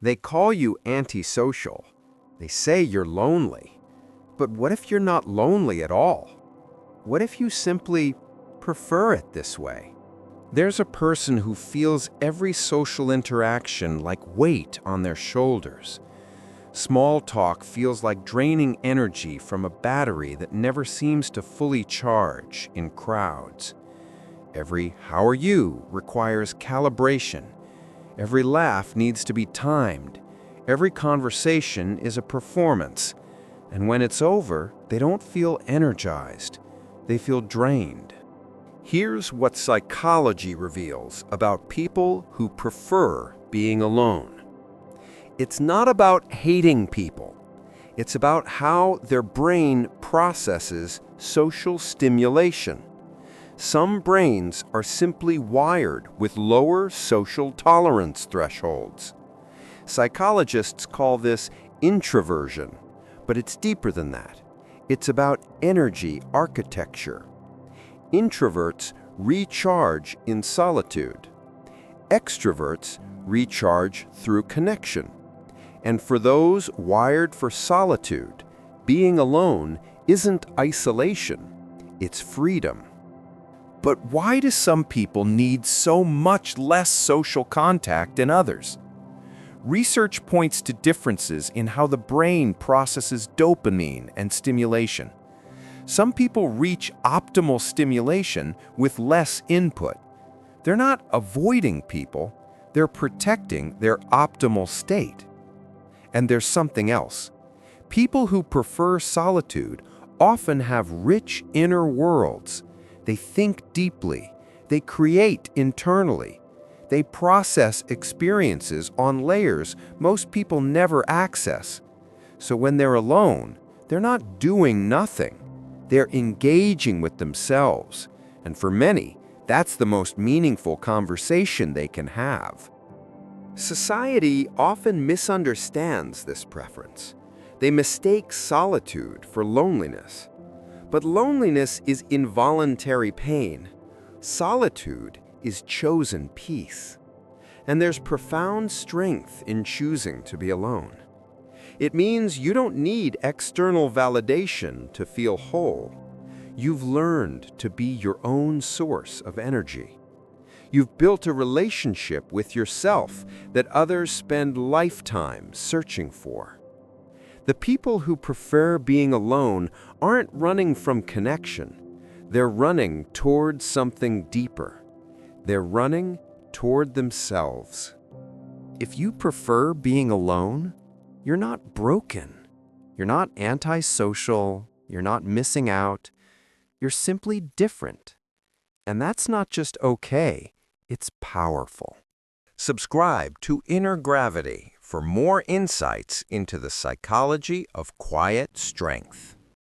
They call you antisocial. They say you're lonely. But what if you're not lonely at all? What if you simply prefer it this way? There's a person who feels every social interaction like weight on their shoulders. Small talk feels like draining energy from a battery that never seems to fully charge in crowds. Every "how are you" requires calibration. Every laugh needs to be timed. Every conversation is a performance. And when it's over, they don't feel energized. They feel drained. Here's what psychology reveals about people who prefer being alone. It's not about hating people. It's about how their brain processes social stimulation. Some brains are simply wired with lower social tolerance thresholds. Psychologists call this introversion, but it's deeper than that. It's about energy architecture. Introverts recharge in solitude. Extroverts recharge through connection. And for those wired for solitude, being alone isn't isolation, it's freedom. But why do some people need so much less social contact than others? Research points to differences in how the brain processes dopamine and stimulation. Some people reach optimal stimulation with less input. They're not avoiding people, they're protecting their optimal state. And there's something else. People who prefer solitude often have rich inner worlds. They think deeply. They create internally. They process experiences on layers most people never access. So when they're alone, they're not doing nothing. They're engaging with themselves. And for many, that's the most meaningful conversation they can have. Society often misunderstands this preference. They mistake solitude for loneliness. But loneliness is involuntary pain. Solitude is chosen peace. And there's profound strength in choosing to be alone. It means you don't need external validation to feel whole. You've learned to be your own source of energy. You've built a relationship with yourself that others spend lifetimes searching for. The people who prefer being alone aren't running from connection. They're running toward something deeper. They're running toward themselves. If you prefer being alone, you're not broken. You're not antisocial. You're not missing out. You're simply different. And that's not just okay, it's powerful. Subscribe to Inner Gravity for more insights into the psychology of quiet strength.